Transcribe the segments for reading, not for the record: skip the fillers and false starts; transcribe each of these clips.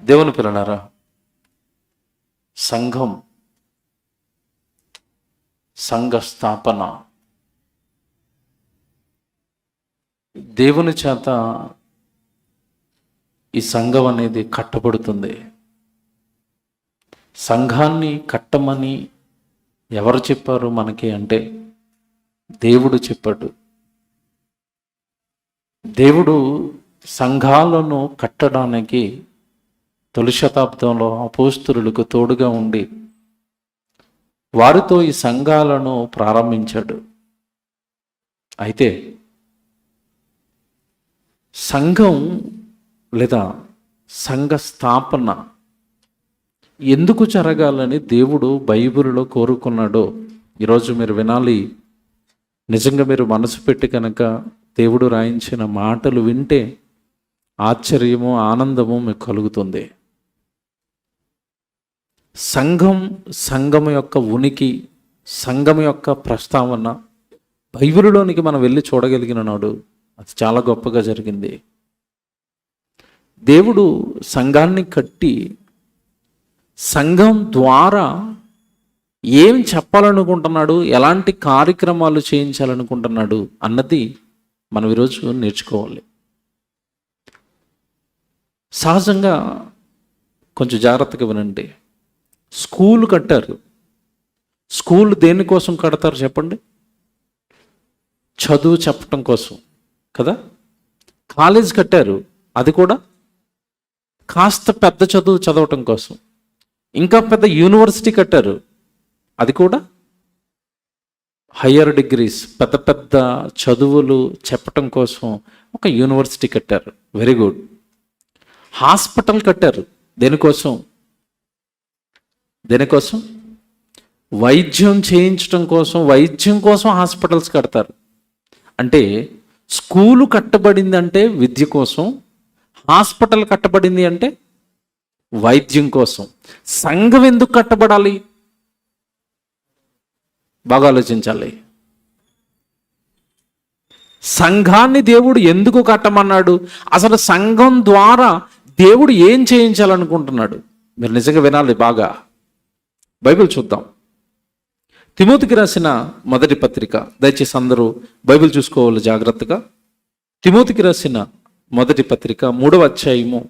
దేవుని పిల్లలారా, సంఘం, సంఘ స్థాపన దేవుని చేత ఈ సంఘం అనేది కట్టబడుతుంది. సంఘాన్ని కట్టమని ఎవరు చెప్పారు మనకి అంటే దేవుడు చెప్పాడు. దేవుడు సంఘాలను కట్టడానికి తొలి శతాబ్దంలో అపోస్తలులకు తోడుగా ఉండి వారితో ఈ సంఘాలను ప్రారంభించాడు. అయితే సంఘం లేదా సంఘ స్థాపన ఎందుకు జరగాలని దేవుడు బైబిల్లో కోరుకున్నాడో ఈరోజు మీరు వినాలి. నిజంగా మీరు మనసు పెట్టి కనుక దేవుడు రాయించిన మాటలు వింటే ఆశ్చర్యము, ఆనందము మీకు కలుగుతుంది. సంఘం యొక్క ఉనికి, సంఘం యొక్క ప్రస్తావన బైబిలులోనికి మనం వెళ్ళి చూడగలిగిన నాడు అది చాలా గొప్పగా జరిగింది. దేవుడు సంఘాన్ని కట్టి సంఘం ద్వారా ఏం చెప్పాలనుకుంటున్నాడు, ఎలాంటి కార్యక్రమాలు చేయించాలనుకుంటున్నాడు అన్నది మనం ఈరోజు నేర్చుకోవాలి. సహజంగా కొంచెం జాగ్రత్తగా వినండి. స్కూల్ కట్టారు. స్కూల్ దేనికోసం కడతారు చెప్పండి? చదువు చెప్పటం కోసం కదా. కాలేజ్ కట్టారు, అది కూడా కాస్త పెద్ద చదువు చదవటం కోసం. ఇంకా పెద్ద యూనివర్సిటీ కట్టారు, అది కూడా హయ్యర్ డిగ్రీస్, పెద్ద పెద్ద చదువులు చెప్పటం కోసం ఒక యూనివర్సిటీ కట్టారు. Very good. హాస్పిటల్ కట్టారు, దేనికోసం? వైద్యం చేయించడం కోసం. వైద్యం కోసం హాస్పిటల్స్ కడతారు. అంటే స్కూలు కట్టబడింది అంటే విద్య కోసం, హాస్పిటల్ కట్టబడింది అంటే వైద్యం కోసం. సంఘం ఎందుకు కట్టబడాలి? బాగా ఆలోచించాలి. సంఘాన్ని దేవుడు ఎందుకు కట్టమన్నాడు? అసలు సంఘం ద్వారా దేవుడు ఏం చేయించాలనుకుంటున్నాడు? మీరు నిజంగా వినాలి బాగా. బైబిల్ చూద్దాం. తిమోతికి రాసిన మొదటి పత్రిక, దయచేసి అందరూ బైబిల్ చూసుకోవాలి జాగ్రత్తగా. తిమోతికి రాసిన మొదటి పత్రిక 3వ అధ్యాయము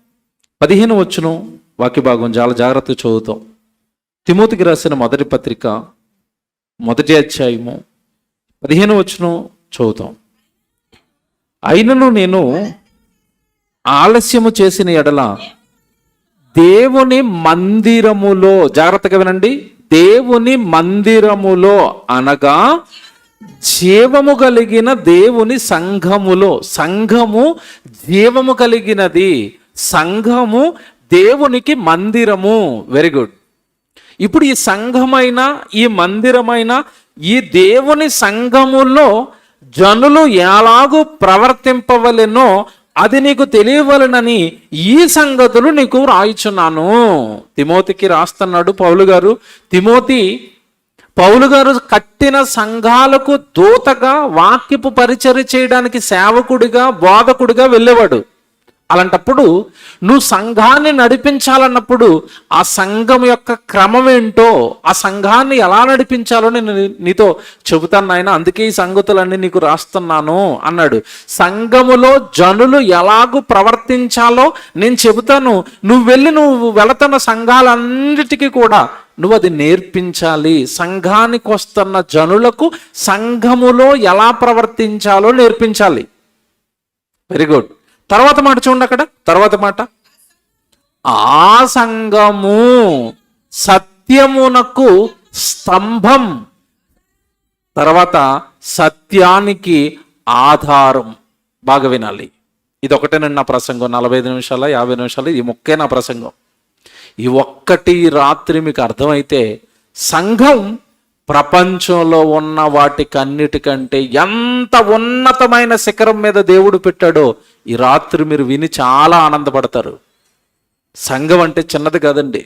15వ వచనం వాక్య భాగం చాలా జాగ్రత్తగా చదువుతాం. తిమోతికి రాసిన మొదటి పత్రిక 1వ అధ్యాయము 15వ వచనం చదువుతాం. అయినను నేను ఆలస్యము చేసిన ఎడల దేవుని మందిరములో, జాగ్రత్తగా వినండి, దేవుని మందిరములో అనగా జీవము కలిగిన దేవుని సంఘములో. సంఘము జీవము కలిగినది. సంఘము దేవునికి మందిరము. Very good. ఇప్పుడు ఈ సంఘమైన, ఈ మందిరమైన ఈ దేవుని సంఘములో జనులు ఎలాగూ ప్రవర్తింపవలెనో అది నీకు తెలియవలనని ఈ సంగతులు నీకు రాయిచున్నాను. తిమోతికి రాస్తున్నాడు పౌలు గారు. పౌలు గారు కట్టిన సంఘాలకు దూతగా, వాక్యపు పరిచర్య చేయడానికి సేవకుడిగా, బోధకుడిగా వెళ్ళేవాడు. అలాంటప్పుడు నువ్వు సంఘాన్ని నడిపించాలన్నప్పుడు ఆ సంఘం యొక్క క్రమం ఏంటో, ఆ సంఘాన్ని ఎలా నడిపించాలో నేను నీతో చెబుతాను నాయన, అందుకే ఈ సంగతులన్నీ నీకు రాస్తున్నాను అన్నాడు. సంఘములో జనులు ఎలాగూ ప్రవర్తించాలో నేను చెబుతాను. నువ్వు వెళుతున్న సంఘాలన్నిటికీ కూడా నువ్వు అది నేర్పించాలి. సంఘానికి వస్తున్న జనులకు సంఘములో ఎలా ప్రవర్తించాలో నేర్పించాలి. Very good. తర్వాత మాట చూడండి, అక్కడ తర్వాత మాట, ఆ సంఘము సత్యమునకు స్తంభం, తర్వాత సత్యానికి ఆధారం. బాగా వినాలి. ఇది ఒకటేనండి నా ప్రసంగం. 45 నిమిషాల 50 నిమిషాలు ఈ మొక్కే నా ప్రసంగం. ఈ ఒక్కటి రాత్రి మీకు అర్థమైతే సంఘం ప్రపంచంలో ఉన్న వాటికన్నిటికంటే ఎంత ఉన్నతమైన శిఖరం మీద దేవుడు పెట్టాడో ఈ రాత్రి మీరు విని చాలా ఆనందపడతారు. సంఘం అంటే చిన్నది కాదండి.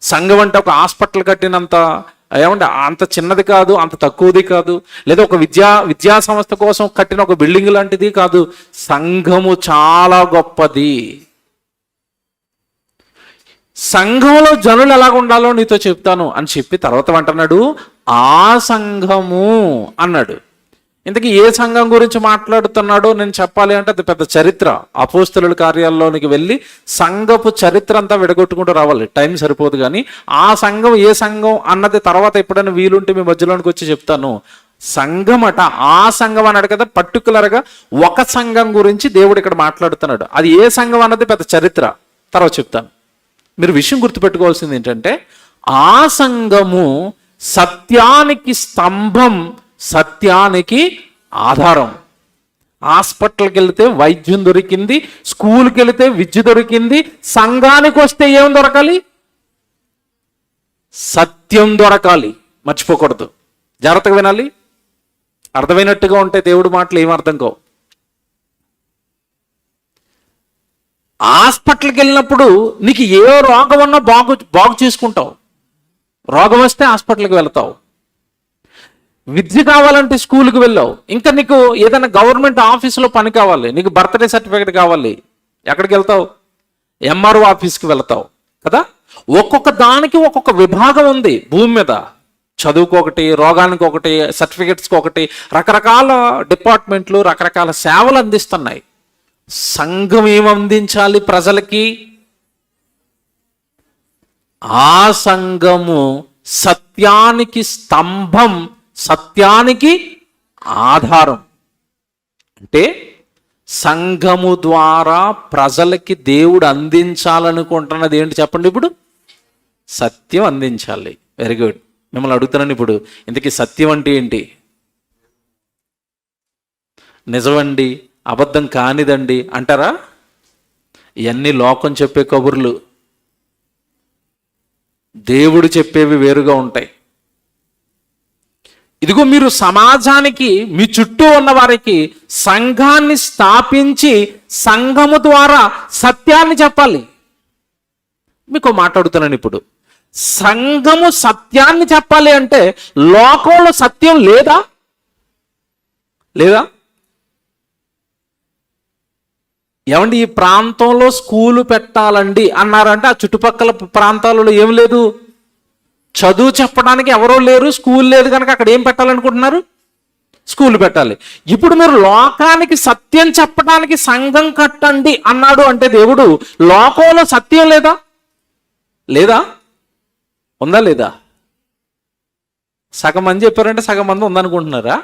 సంఘం అంటే ఒక హాస్పిటల్ కట్టినంత ఏమంటే అంత చిన్నది కాదు, అంత తక్కువది కాదు, లేదా ఒక విద్యా సంస్థ కోసం కట్టిన ఒక బిల్డింగ్ లాంటిది కాదు. సంఘము చాలా గొప్పది. సంఘంలో జనులు ఎలాగ ఉండాలో నీతో చెప్తాను అని చెప్పి తర్వాత అంటున్నాడు ఆ సంఘము అన్నాడు. ఇంతకీ ఏ సంఘం గురించి మాట్లాడుతున్నాడో నేను చెప్పాలి అంటే అది పెద్ద చరిత్ర. అపోస్తలుల కార్యాల్లోనికి వెళ్ళి సంఘపు చరిత్ర అంతా విడగొట్టుకుంటూ రావాలి, టైం సరిపోదు. కానీ ఆ సంఘం ఏ సంఘం అన్నది తర్వాత ఎప్పుడైనా వీలుంటే మీ మధ్యలోనికి వచ్చి చెప్తాను. సంఘం అట, ఆ సంఘం అన్నాడు కదా, పర్టికులర్గా ఒక సంఘం గురించి దేవుడు ఇక్కడ మాట్లాడుతున్నాడు. అది ఏ సంఘం అన్నది పెద్ద చరిత్ర, తర్వాత చెప్తాను. మీరు విషయం గుర్తుపెట్టుకోవాల్సింది ఏంటంటే ఆ సంఘము సత్యానికి స్తంభం, సత్యానికి ఆధారం. హాస్పిటల్కి వెళితే వైద్యం దొరికింది, స్కూల్కి వెళితే విద్య దొరికింది, సంఘానికి వస్తే ఏం దొరకాలి? సత్యం దొరకాలి. మర్చిపోకూడదు, జాగ్రత్తగా వినాలి. అర్థమైనట్టుగా ఉంటే దేవుడి మాటలు ఏం అర్థం కావు. హాస్పిటల్కి వెళ్ళినప్పుడు నీకు ఏ రోగం ఉన్నా బాగు చేసుకుంటావు. రోగం వస్తే హాస్పిటల్కి వెళ్తావు. విద్య కావాలంటే స్కూల్కి వెళ్ళావు. ఇంకా నీకు ఏదైనా గవర్నమెంట్ ఆఫీసులో పని కావాలి, నీకు బర్త్డే సర్టిఫికేట్ కావాలి, ఎక్కడికి వెళ్తావు? ఎంఆర్ఓ ఆఫీస్కి వెళ్తావు కదా. ఒక్కొక్క దానికి ఒక్కొక్క విభాగం ఉంది భూమి మీద. చదువుకు ఒకటి, రోగానికి ఒకటి, సర్టిఫికెట్స్కి ఒకటి, రకరకాల డిపార్ట్మెంట్లు రకరకాల సేవలు అందిస్తున్నాయి. సంఘం ఏం అందించాలి ప్రజలకి? ఆ సంఘము సత్యానికి స్తంభం, సత్యానికి ఆధారం. అంటే సంఘము ద్వారా ప్రజలకి దేవుడు అందించాలనుకుంటున్నది ఏంటి చెప్పండి? ఇప్పుడు సత్యం అందించాలి. Very good. మిమ్మల్ని అడుగుతున్నాను ఇప్పుడు, ఇంతకీ సత్యం అంటే ఏంటి? నిజమండి, అబద్ధం కానిదండి అంటారా? ఇవన్నీ లోకం చెప్పే కబుర్లు, దేవుడు చెప్పేవి వేరుగా ఉంటాయి. ఇదిగో మీరు సమాజానికి, మీ చుట్టూ ఉన్న వారికి సంఘాన్ని స్థాపించి సంఘము ద్వారా సత్యాన్ని చెప్పాలి. మీకు మాట్లాడుతున్నాను ఇప్పుడు. సంఘము సత్యాన్ని చెప్పాలి అంటే లోకంలో సత్యం లేదా? ఏమండి, ఈ ప్రాంతంలో స్కూలు పెట్టాలండి అన్నారంటే ఆ చుట్టుపక్కల ప్రాంతాలలో ఏం లేదు, చదువు చెప్పడానికి ఎవరో లేరు, స్కూల్ లేదు కనుక అక్కడ ఏం పెట్టాలనుకుంటున్నారు? స్కూల్ పెట్టాలి. ఇప్పుడు మీరు లోకానికి సత్యం చెప్పడానికి సంఘం కట్టండి అన్నాడు అంటే దేవుడు, లోకంలో సత్యం లేదా? ఉందా లేదా? సగం మంది చెప్పారంటే సగం మంది ఉందనుకుంటున్నారా?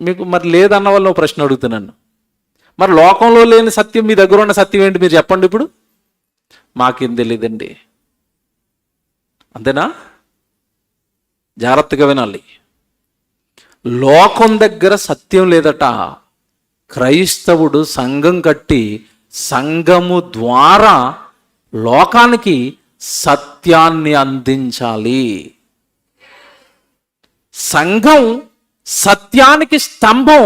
మీకు మరి లేదన్న వాళ్ళు ప్రశ్న అడుగుతున్నాను. మరి లోకంలో లేని సత్యం మీ దగ్గర ఉన్న సత్యం ఏంటి మీరు చెప్పండి ఇప్పుడు? మాకేం తెలియదండి. అంతేనా? జాగ్రత్తగా వినాలి. లోకం దగ్గర సత్యం లేదట. క్రైస్తవుడు సంఘం కట్టి సంఘము ద్వారా లోకానికి సత్యాన్ని అందించాలి. సంఘం సత్యానికి స్తంభం,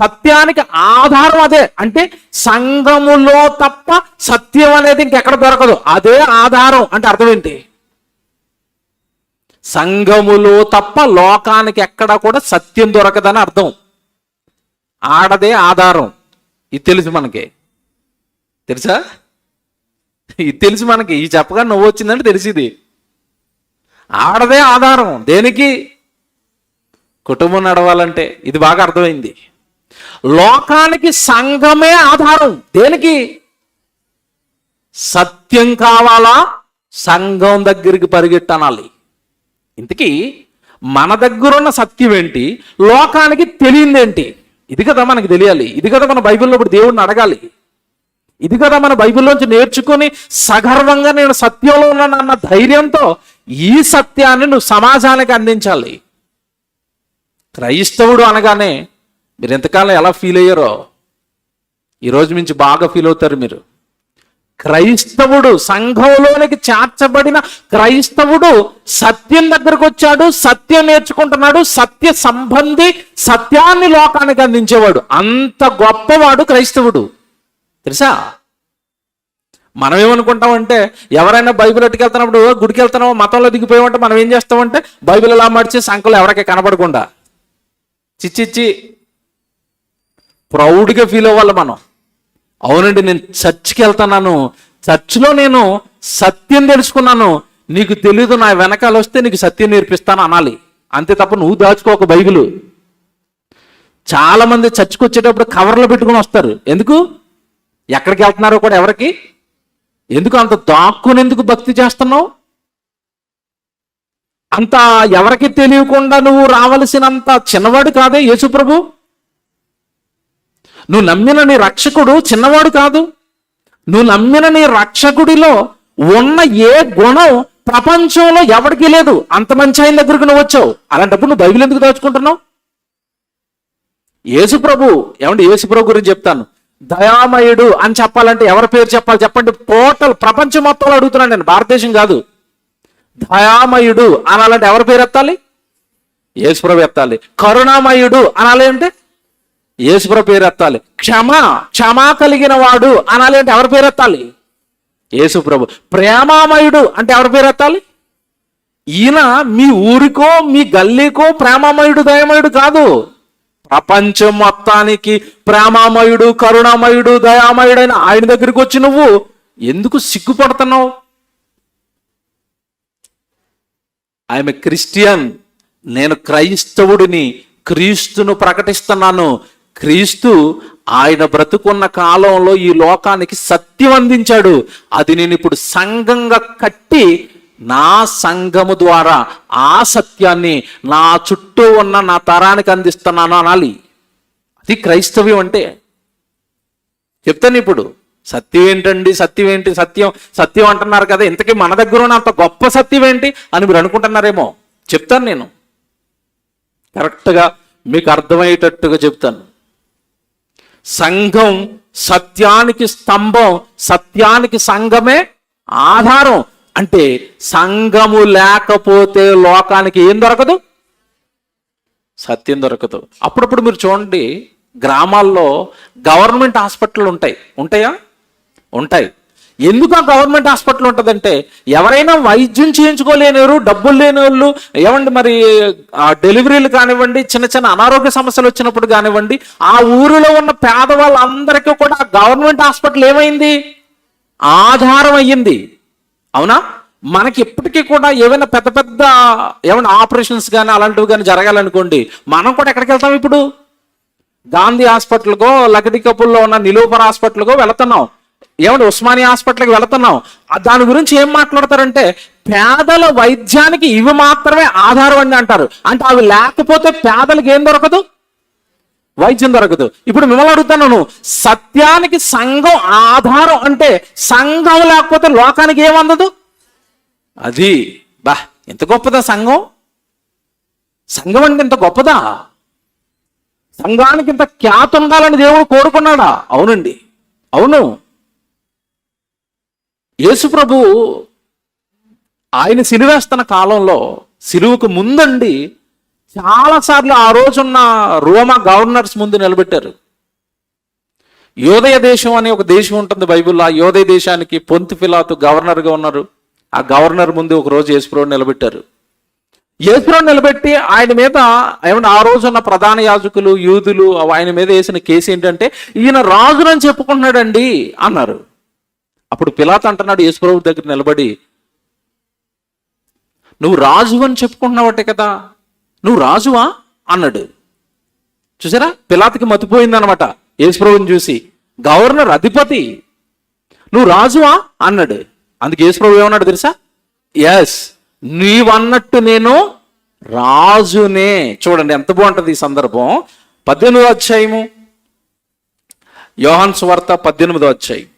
సత్యానికి ఆధారం. అదే అంటే సంఘములో తప్ప సత్యం అనేది ఇంకెక్కడ దొరకదు, అదే ఆధారం. అంటే అర్థం ఏంటి? సంఘములో తప్ప లోకానికి ఎక్కడ కూడా సత్యం దొరకదని అర్థం. ఆడదే ఆధారం. ఇది తెలుసు మనకి, తెలుసా? ఇది తెలుసు మనకి. ఈ చెప్పగా నువ్వు వచ్చిందంటే తెలిసింది. ఆడదే ఆధారం. దేనికి? కుటుంబం నడవాలంటే. ఇది బాగా అర్థమైంది. లోకానికి సంఘమే ఆధారం. దేనికి? సత్యం కావాలా, సంఘం దగ్గరికి పరిగెట్టనాలి. ఇంతకీ మన దగ్గరున్న సత్యం ఏంటి, లోకానికి తెలియదేంటి? ఇది కదా మనకి తెలియాలి. ఇది కదా మన బైబిల్లో ఇప్పుడు దేవుడిని అడగాలి. ఇది కదా మన బైబిల్లోంచి నేర్చుకొని సగర్వంగా నేను సత్యంలో ఉన్నానన్న ధైర్యంతో ఈ సత్యాన్ని నువ్వు సమాజానికి అందించాలి. క్రైస్తవుడు అనగానే మీరు ఎంతకాలం ఎలా ఫీల్ అయ్యారో ఈరోజు నుంచి బాగా ఫీల్ అవుతారు మీరు. క్రైస్తవుడు, సంఘంలోనికి చేర్చబడిన క్రైస్తవుడు సత్యం దగ్గరకు వచ్చాడు, సత్యం నేర్చుకుంటున్నాడు, సత్య సంబంధి, సత్యాన్ని లోకానికి అందించేవాడు. అంత గొప్పవాడు క్రైస్తవుడు. తెలుసా? మనం ఏమనుకుంటామంటే ఎవరైనా బైబిల్ ఎట్టుకెళ్తున్నప్పుడు గుడికి వెళ్తున్నామో మతంలో దిగిపోయామంటే మనం ఏం చేస్తామంటే బైబిల్ ఎలా మడిచి సంకలు ఎవరికి కనపడకుండా చిచ్చిచ్చి ప్రౌడ్గా ఫీల్ అవ్వాలి మనం. అవునండి, నేను చర్చికి వెళ్తున్నాను, చర్చిలో నేను సత్యం తెలుసుకున్నాను, నీకు తెలీదు, నా వెనకాల వస్తే నీకు సత్యం నేర్పిస్తాను అనాలి. అంతే తప్ప నువ్వు దాచుకోక బైబిల్. చాలా మంది చర్చికి వచ్చేటప్పుడు కవర్లో పెట్టుకుని వస్తారు. ఎందుకు? ఎక్కడికి వెళ్తున్నారో కూడా ఎవరికి ఎందుకు అంత దాక్కుని ఎందుకు భక్తి చేస్తున్నావు? అంత ఎవరికి తెలియకుండా నువ్వు రావలసినంత చిన్నవాడు కాదే యేసు ప్రభు. నువ్వు నమ్మిన నీ రక్షకుడు చిన్నవాడు కాదు. నువ్వు నమ్మిన నీ రక్షకుడిలో ఉన్న ఏ గుణం ప్రపంచంలో ఎవరికి లేదు. అంత మంచి ఆయన దగ్గరకు నువ్వు వచ్చావు. అలాంటప్పుడు నువ్వు బైబిల్ ఎందుకు దాచుకుంటున్నావు? యేసు ప్రభు, ఏమంటే యేసు ప్రభు గురించి చెప్తాను. దయామయుడు అని చెప్పాలంటే ఎవరి పేరు చెప్పాలి చెప్పండి? టోటల్ ప్రపంచం మొత్తంలో అడుగుతున్నాను నేను, భారతదేశం కాదు. దయామయుడు అనాలంటే ఎవరి పేరు ఎత్తాలి? యేసుప్రభు ఎత్తాలి. కరుణామయుడు అనాలి అంటే యేసుప్రభు పేరు ఎత్తాలి. క్షమా కలిగిన వాడు అనాలి అంటే ఎవరి పేరు ఎత్తాలి? యేసుప్రభు. ప్రేమామయుడు అంటే ఎవరి పేరు ఎత్తాలి? ఈయన మీ ఊరికో మీ గల్లీకో ప్రేమామయుడు దయామయుడు కాదు. ప్రపంచం మొత్తానికి ప్రేమామయుడు కరుణామయుడు దయామయుడైన ఆయన దగ్గరికి వచ్చి నువ్వు ఎందుకు సిగ్గుపడుతున్నావు? ఐఎమ్ క్రిస్టియన్, నేను క్రైస్తవుడిని, క్రీస్తును ప్రకటిస్తున్నాను. క్రీస్తు ఆయన బ్రతుకున్న కాలంలో ఈ లోకానికి సత్యం అందించాడు. అది నేను ఇప్పుడు సంఘంగా కట్టి నా సంఘము ద్వారా ఆ సత్యాన్ని నా చుట్టూ ఉన్న నా తరానికి అందిస్తున్నాను అనాలి. అది క్రైస్తవ్యం అంటే. చెప్తాను ఇప్పుడు. సత్యం ఏంటండి, సత్యం ఏంటి, సత్యం అంటున్నారు కదా, ఇంతకీ మన దగ్గర ఉన్న అంత గొప్ప సత్యం ఏంటి అని మీరు అనుకుంటున్నారేమో. చెప్తాను నేను, కరెక్ట్గా మీకు అర్థమయ్యేటట్టుగా చెప్తాను. సంఘం సత్యానికి స్తంభం, సత్యానికి సంఘమే ఆధారం. అంటే సంఘము లేకపోతే లోకానికి ఏం దొరకదు? సత్యం దొరకదు. అప్పుడప్పుడు మీరు చూడండి, గ్రామాల్లో గవర్నమెంట్ హాస్పిటల్ ఉంటాయా? ఉంటాయి. ఎందుకు ఆ గవర్నమెంట్ హాస్పిటల్ ఉంటుందంటే, ఎవరైనా వైద్యం చేయించుకోలేనివారు, డబ్బులు లేని వాళ్ళు, ఏమండి మరి డెలివరీలు కానివ్వండి, చిన్న చిన్న అనారోగ్య సమస్యలు వచ్చినప్పుడు కానివ్వండి, ఆ ఊరిలో ఉన్న పేదవాళ్ళందరికీ కూడా గవర్నమెంట్ హాస్పిటల్ ఏమైంది? ఆధారం అయ్యింది. అవునా? మనకి ఇప్పటికీ కూడా ఏమైనా పెద్ద పెద్ద ఏమైనా ఆపరేషన్స్ కానీ అలాంటివి కానీ జరగాలనుకోండి, మనం కూడా ఎక్కడికి వెళ్తాం ఇప్పుడు? గాంధీ హాస్పిటల్కో, లకడికపుల్లో ఉన్న నిలూపర్ హాస్పిటల్కో వెళుతున్నాం, ఏమంటే ఉస్మానియా హాస్పిటల్కి వెళుతున్నాం. దాని గురించి ఏం మాట్లాడతారంటే, పేదల వైద్యానికి ఇవి మాత్రమే ఆధారం అని అంటారు. అంటే అవి లేకపోతే పేదలకు ఏం దొరకదు? వైద్యం దొరకదు. ఇప్పుడు మిమ్మల్ని అడుగుతున్నాను, సత్యానికి సంఘం ఆధారం అంటే సంఘం లేకపోతే లోకానికి ఏమందదు? అది ఎంత గొప్పదా సంఘం? సంఘం అంటే ఇంత గొప్పదా? సంఘానికి ఇంత ఖ్యాతి ఉండాలని దేవుడు కోరుకున్నాడా? అవునండి, అవును. యేసు ప్రభు ఆయన సిలువేస్తున్న కాలంలో, సిలువకు ముందండి చాలాసార్లు ఆ రోజున్న రోమా గవర్నర్స్ ముందు నిలబెట్టారు. యోదయ దేశం అనే ఒక దేశం ఉంటుంది బైబిల్లో. ఆ యోదయ దేశానికి పొంతు పిలాతు గవర్నర్గా ఉన్నారు. ఆ గవర్నర్ ముందు ఒక రోజు యేసుప్రభుని నిలబెట్టారు. యేసుప్రభుని నిలబెట్టి ఆయన మీద ఏమన్నా ఆ రోజున్న ప్రధాన యాజకులు, యూదులు ఆయన మీద వేసిన కేసు ఏంటంటే, ఈయన రాజునని చెప్పుకుంటున్నాడండి అన్నారు. అప్పుడు పిలాతు అంటున్నాడు యేసుప్రభు దగ్గర నిలబడి, నువ్వు రాజు అని చెప్పుకుంటున్నావటే కదా, నువ్వు రాజువా అన్నాడు. చూసారా, పిలాతుకి మతిపోయిందనమాట యేసుప్రభుని చూసి. గవర్నర్, అధిపతి, నువ్వు రాజువా అన్నాడు. అందుకు యేసుప్రభు ఏమన్నాడు తెలుసా? ఎస్, నీవన్నట్టు నేను రాజునే. చూడండి ఎంత బాగుంటుంది ఈ సందర్భం. 18వ అధ్యాయము, యోహాను సువార్త 18వ అధ్యాయం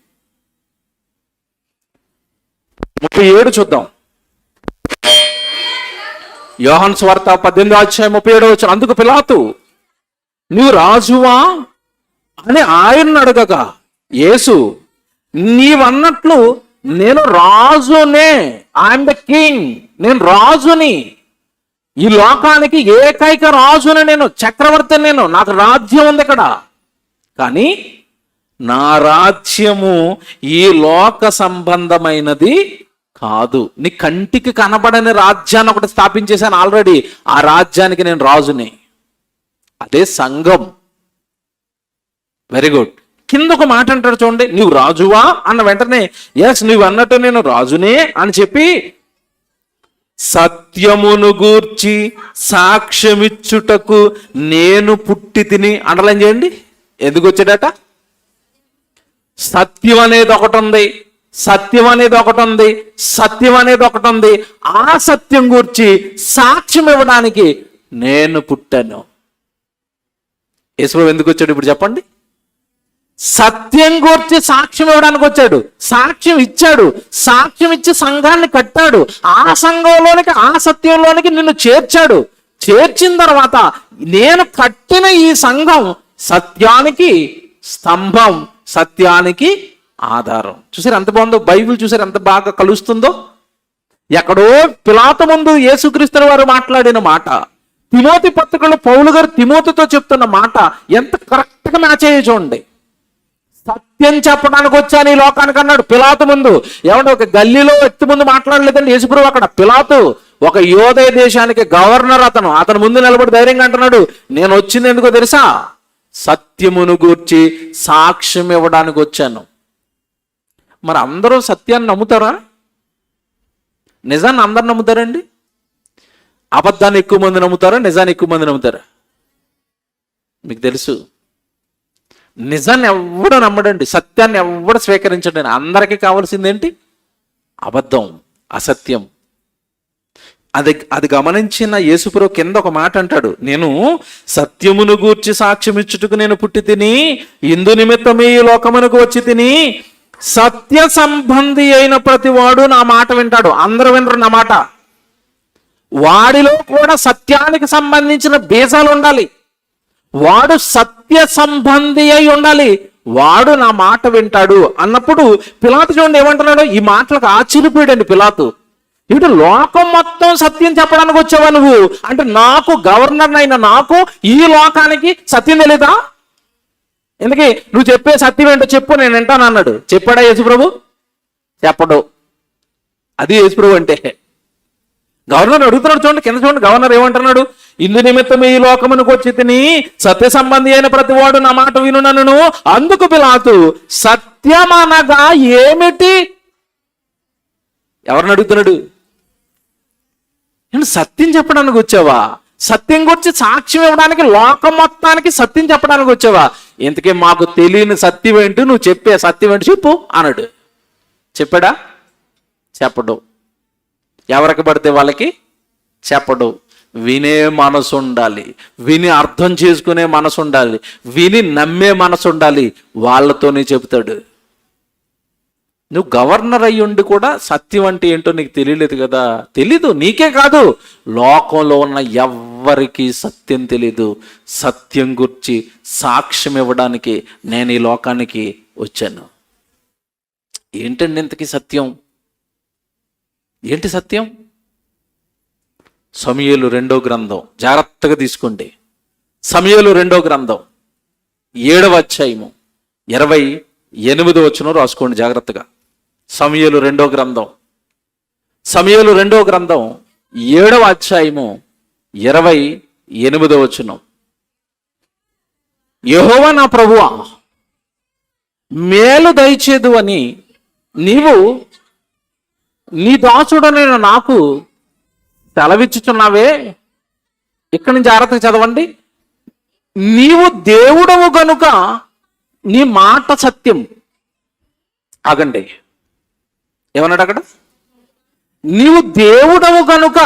37 చూద్దాం. యోహాను సువార్త 18వ అధ్యాయం 37వ వచనం. అందుకు పిలాతు, నీవు రాజువా అని ఆయన్ని అడగగా, యేసు, నీవన్నట్లు నేను రాజునే, ఐఎమ్ ద కింగ్, నేను రాజుని, ఈ లోకానికి ఏకైక రాజుని, నేను చక్రవర్తిని, నేను, నాకు రాజ్యం ఉంది ఇక్కడ. కానీ నా రాజ్యము ఈ లోక సంబంధమైనది కాదు. నీ కంటికి కనబడని రాజ్యాన్ని ఒకటి స్థాపించేశాను ఆల్రెడీ. ఆ రాజ్యానికి నేను రాజుని. అదే సంఘం. Very good. కింద ఒక మాట అంటాడు చూడండి, నువ్వు రాజువా అన్న వెంటనే ఎస్ నువ్వు అన్నట్టు నేను రాజునే అని చెప్పి సత్యమును గూర్చి సాక్ష్యమిచ్చుటకు నేను పుట్టి తిని అండర్లైన్ చేయండి. ఎందుకు వచ్చాడట? సత్యం అనేది ఒకటి ఉంది, సత్యం అనేది ఒకటి ఉంది, సత్యం అనేది ఒకటి ఉంది. ఆ సత్యం గూర్చి సాక్ష్యం ఇవ్వడానికి నేను పుట్టాను. యేసుప్రభు ఎందుకు వచ్చాడు ఇప్పుడు చెప్పండి? సత్యం గూర్చి సాక్ష్యం ఇవ్వడానికి వచ్చాడు. సాక్ష్యం ఇచ్చాడు, సాక్ష్యం ఇచ్చి సంఘాన్ని కట్టాడు. ఆ సంఘంలోనికి, ఆ సత్యంలోనికి నిన్ను చేర్చాడు. చేర్చిన తర్వాత నేను కట్టిన ఈ సంఘం సత్యానికి స్తంభం, సత్యానికి ఆధారం. చూసారు ఎంత బాగుందో బైబిల్, చూసారు ఎంత బాగా కలుస్తుందో. ఎక్కడో పిలాతు ముందు యేసుక్రీస్తు వారు మాట్లాడిన మాట, తిమోతి పత్రికలో పౌలు గారు తిమోతితో చెప్తున్న మాట ఎంత కరెక్ట్గా మ్యాచ్ అయ్యే చూడండి. సత్యం చెప్పడానికి వచ్చాను ఈ లోకానికి అన్నాడు పిలాతు ముందు. ఏమంటే ఒక గల్లీలో వ్యక్తి ముందు మాట్లాడలేదండి యేసుప్రభు. అక్కడ పిలాతు ఒక యోదయ దేశానికి గవర్నర్, అతను ముందు నిలబడి ధైర్యంగా అంటున్నాడు, నేను వచ్చింది ఎందుకో తెలుసా? సత్యమును గూర్చి సాక్ష్యం ఇవ్వడానికి వచ్చాను. మరి అందరూ సత్యాన్ని నమ్ముతారా? నిజాన్ని అందరు నమ్ముతారండి? అబద్ధాన్ని ఎక్కువ మంది నమ్ముతారా, నిజాన్ని ఎక్కువ మంది నమ్ముతారా? మీకు తెలుసు, నిజాన్ని ఎవడు నమ్మడండి, సత్యాన్ని ఎవడు స్వీకరించండి. అందరికీ కావాల్సిందేంటి? అబద్ధం, అసత్యం. అది గమనించిన యేసుప్రభు కింద ఒక మాట అంటాడు, నేను సత్యమును గూర్చి సాక్ష్యం ఇచ్చుటకు నేను పుట్టి తిని, ఇందు నిమిత్తమే ఈ లోకమునకు వచ్చి తిని, సత్య సంబంధి అయిన ప్రతి వాడు నా మాట వింటాడు. అందరూ వినరు నా మాట. వాడిలో కూడా సత్యానికి సంబంధించిన బీజాలు ఉండాలి. వాడు సత్య సంబంధి అయి ఉండాలి. వాడు నా మాట వింటాడు అన్నప్పుడు పిలాతు చూడండి ఏమంటున్నాడు. ఈ మాటలకు ఆశ్చర్యపోయాడండి పిలాతు. ఇటు లోకం మొత్తం సత్యం చెప్పడానికి వచ్చావా నువ్వు? అంటే నాకు గవర్నర్ అయిన నాకు ఈ లోకానికి సత్యం తెలీదా? ఎందుకే నువ్వు చెప్పే సత్యం ఏంటో చెప్పు, నేను వింటాను అన్నాడు. చెప్పాడా యేసుప్రభు? చెప్పడు. అది యేసుప్రభు అంటే. గవర్నర్ అడుగుతున్నాడు చూడండి, కింద చూడండి గవర్నర్ ఏమంటున్నాడు, ఇందు నిమిత్తం ఈ లోకమునకు వచ్చి తిని సత్య సంబంధి అయిన ప్రతి వాడు నా మాట వినునను. అందుకు పిలాతు సత్యమనగా ఏమిటి? ఎవరిని అడుగుతున్నాడు? నేను సత్యం చెప్పడానికి వచ్చావా? సత్యం గురించి సాక్ష్యం ఇవ్వడానికి, లోకం మొత్తానికి సత్యం చెప్పడానికి వచ్చావా? ఇంతకీ మాకు తెలియని సత్యం ఏంటి, నువ్వు చెప్పే సత్యం ఏంటి చెప్పు అన్నాడు. చెప్పాడా? చెప్పడు. ఎవరికి పడితే వాళ్ళకి చెప్పడు. వినే మనసు ఉండాలి, విని అర్థం చేసుకునే మనసు ఉండాలి, విని నమ్మే మనసు ఉండాలి. వాళ్ళతోనే చెబుతాడు. నువ్వు గవర్నర్ అయ్యి ఉండి కూడా సత్యం అంటే ఏంటో నీకు తెలియలేదు కదా. తెలీదు, నీకే కాదు లోకంలో ఉన్న ఎవ్వరికి సత్యం తెలీదు. సత్యం గురించి సాక్ష్యం ఇవ్వడానికి నేను ఈ లోకానికి వచ్చాను. ఏంటండి ఇంతకీ సత్యం? ఏంటి సత్యం? సమూయేలు 2వ గ్రంథం జాగ్రత్తగా తీసుకోండి. సమూయేలు 2వ గ్రంథం 7వ అధ్యాయము 28వ వచనం రాసుకోండి జాగ్రత్తగా. సమూయేలు 2వ గ్రంథం 7వ అధ్యాయము 28వ వచనం. యెహోవా నా ప్రభువా, మేలు దయచేదు అని నీవు నీ దాసుడనైన నాకు సెలవిచ్చుచున్నావే. ఇక్కడి నుంచి జాగ్రత్తగా చదవండి. నీవు దేవుడవు గనుక నీ మాట సత్యం. ఆగండి, ఏమన్నాడు అక్కడ? నీవు దేవుడవు గనుక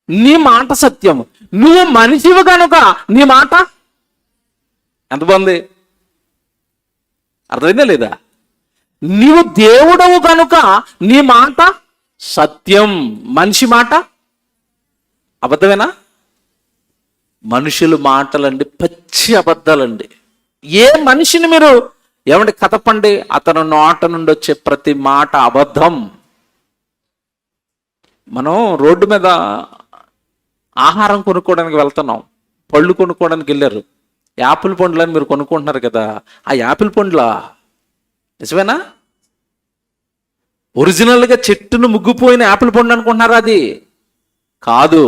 నీ మాట సత్యం. నువ్వు మనిషివి గనుక నీ మాట ఎంత బాగుంది, అర్థమైందా లేదా? నీవు దేవుడవు కనుక నీ మాట సత్యం. మనిషి మాట అబద్ధమేనా? మనుషుల మాటలండి పచ్చి అబద్ధాలండి. ఏ మనిషిని మీరు ఏమంటే కథపండి, అతను నోట నుండి వచ్చే ప్రతి మాట అబద్ధం. మనం రోడ్డు మీద ఆహారం కొనుక్కోవడానికి వెళ్తున్నాం, పళ్ళు కొనుక్కోవడానికి వెళ్ళారు. యాపిల్ పండ్లని మీరు కొనుక్కుంటున్నారు కదా, ఆ యాపిల్ పండ్లా నిజమేనా? ఒరిజినల్గా చెట్టును ముగ్గిపోయిన యాపిల్ పండు అనుకుంటున్నారా? అది కాదు.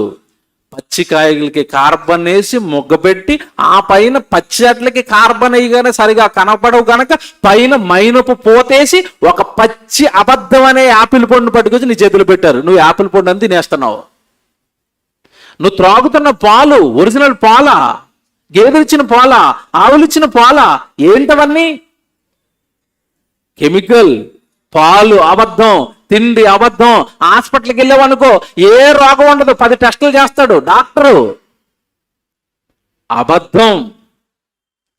పచ్చికాయలకి కార్బన్ వేసి మొగ్గబెట్టి ఆ పైన పచ్చి చెట్లకి కార్బన్ వేయగానే సరిగా కనపడవు గనక పైన మైనపు పోతేసి ఒక పచ్చి అబద్ధం అనే యాపిల్ పండు పట్టుకొచ్చి నీ చేతులు పెట్టారు. నువ్వు యాపిల్ పండు అని తినేస్తున్నావు. నువ్వు త్రాగుతున్న పాలు ఒరిజినల్ పాలా, గేదెలిచ్చిన పాలా, ఆవులిచ్చిన పాలా? ఏంటవన్నీ? కెమికల్. పాలు అబద్ధం, తిండి అబద్ధం. హాస్పిటల్కి వెళ్ళావనుకో ఏ రోగం ఉండదు, 10 టెస్టులు చేస్తాడు డాక్టరు. అబద్ధం.